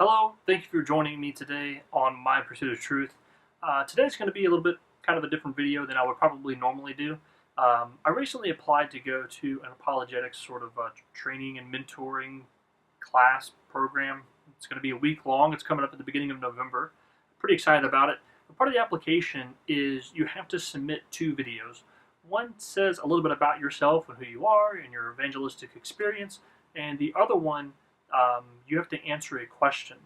Hello, thank you for joining me today on My Pursuit of Truth. Today's going to be a little bit kind of a different video than I would probably normally do. I recently applied to go to an apologetics sort of training and mentoring class program. It's going to be a week long. It's coming up at the beginning of November. Pretty excited about it. But part of the application is you have to submit two videos. One says a little bit about yourself and who you are and your evangelistic experience, and the other one you have to answer a question.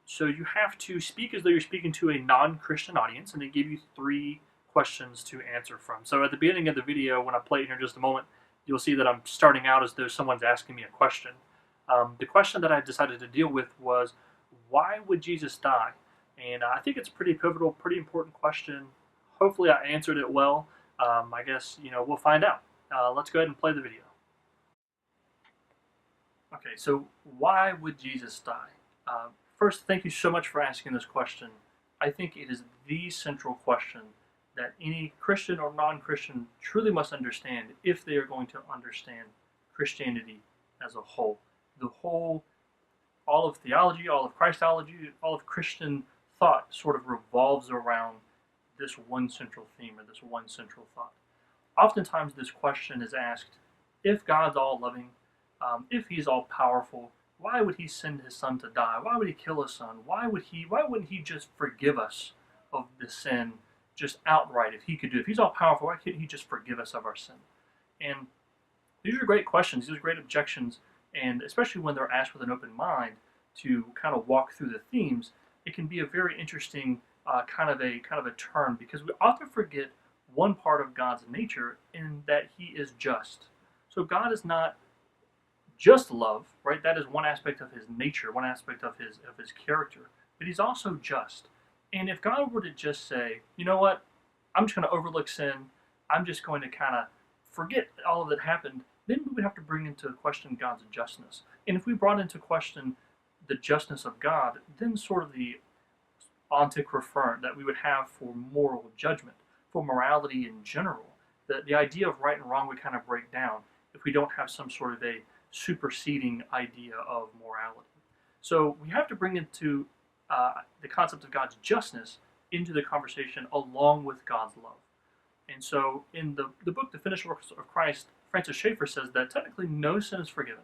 So you have to speak as though you're speaking to a non-Christian audience, and they give you three questions to answer from. So at the beginning of the video, when I play it here in just a moment, you'll see that I'm starting out as though someone's asking me a question. The question that I decided to deal with was, why would Jesus die? And I think it's a pretty pivotal, pretty important question. Hopefully I answered it well. I guess, we'll find out. Let's go ahead and play the video. Okay, so why would Jesus die? First, thank you so much for asking this question. I think it is the central question that any Christian or non-Christian truly must understand if they are going to understand Christianity as a whole. All of theology, all of Christology, all of Christian thought sort of revolves around this one central theme or this one central thought. Oftentimes this question is asked, if God's all-loving, if he's all powerful, why would he send his son to die? Why would he kill his son? Why wouldn't he just forgive us of the sin just outright if he could do it? If he's all powerful, why couldn't he just forgive us of our sin? And these are great questions, these are great objections, and especially when they're asked with an open mind to kind of walk through the themes, it can be a very interesting kind of a turn, because we often forget one part of God's nature in that he is just. So God is not just love, right? That is one aspect of his nature, one aspect of his character. But he's also just. And if God were to just say, you know what, I'm just going to overlook sin, I'm just going to kind of forget all of that happened, then we would have to bring into question God's justness. And if we brought into question the justness of God, then sort of the ontic referent that we would have for moral judgment, for morality in general, the idea of right and wrong would kind of break down if we don't have some sort of a superseding idea of morality. So we have to bring into the concept of God's justness into the conversation along with God's love. And so in the book, The Finished Works of Christ, Francis Schaeffer says that technically no sin is forgiven.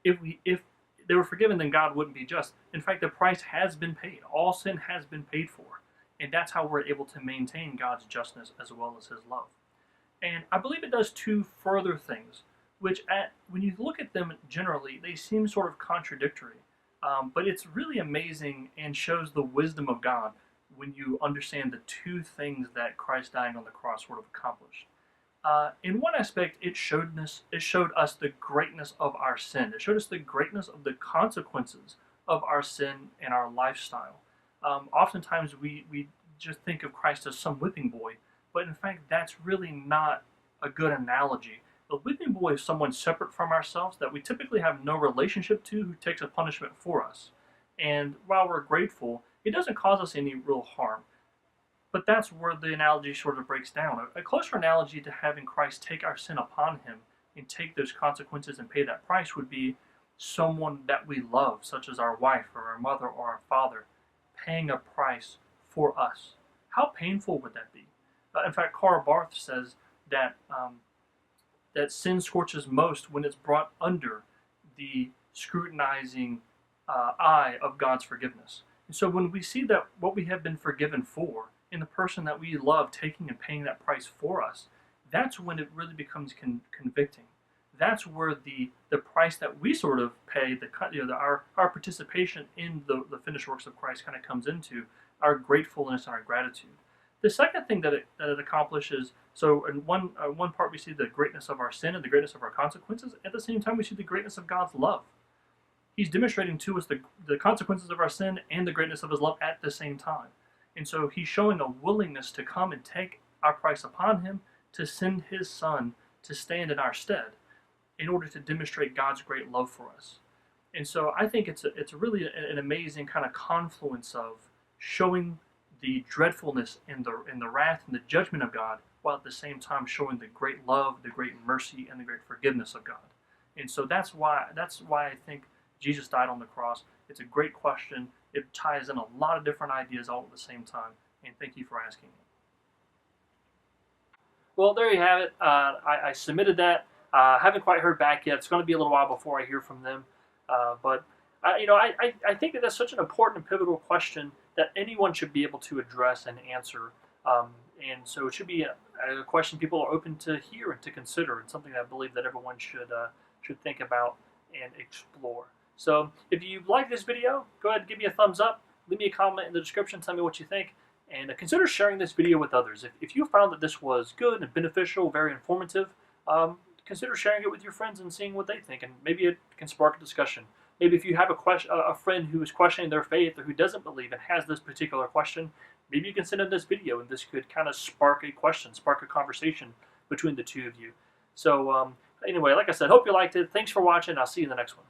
If they were forgiven, then God wouldn't be just. In fact, the price has been paid. All sin has been paid for. And that's how we're able to maintain God's justness as well as his love. And I believe it does two further things, which when you look at them generally, they seem sort of contradictory. But it's really amazing and shows the wisdom of God when you understand the two things that Christ dying on the cross sort of accomplished. In one aspect, it showed us the greatness of our sin. It showed us the greatness of the consequences of our sin and our lifestyle. Oftentimes we just think of Christ as some whipping boy, but in fact that's really not a good analogy. The whipping boy is someone separate from ourselves that we typically have no relationship to, who takes a punishment for us. And while we're grateful, it doesn't cause us any real harm. But that's where the analogy sort of breaks down. A closer analogy to having Christ take our sin upon him and take those consequences and pay that price would be someone that we love, such as our wife or our mother or our father, paying a price for us. How painful would that be? In fact, Karl Barth says that that sin scorches most when it's brought under the scrutinizing eye of God's forgiveness. And so when we see that what we have been forgiven for, in the person that we love taking and paying that price for us, that's when it really becomes convicting. That's where the price that we sort of pay, our participation in the finished works of Christ kind of comes into our gratefulness and our gratitude. The second thing that it accomplishes, so in one part we see the greatness of our sin and the greatness of our consequences. At the same time, we see the greatness of God's love. He's demonstrating to us the consequences of our sin and the greatness of his love at the same time. And so he's showing a willingness to come and take our price upon him, to send his son to stand in our stead in order to demonstrate God's great love for us. And so I think it's really an amazing kind of confluence of showing the dreadfulness and the wrath and the judgment of God, while at the same time showing the great love, the great mercy, and the great forgiveness of God. And so that's why I think Jesus died on the cross. It's a great question. It ties in a lot of different ideas all at the same time. And thank you for asking it. Well, there you have it. I submitted that. I haven't quite heard back yet. It's going to be a little while before I hear from them. But I think that that's such an important and pivotal question that anyone should be able to address and answer. And so it should be a question people are open to hear and to consider, and something that I believe that everyone should think about and explore. So if you like this video, go ahead and give me a thumbs up. Leave me a comment in the description. Tell me what you think. And consider sharing this video with others. If you found that this was good and beneficial, very informative, consider sharing it with your friends and seeing what they think. And maybe it can spark a discussion. Maybe if you have a friend who is questioning their faith or who doesn't believe and has this particular question, maybe you can send them this video and this could kind of spark a question, spark a conversation between the two of you. So anyway, like I said, hope you liked it. Thanks for watching. I'll see you in the next one.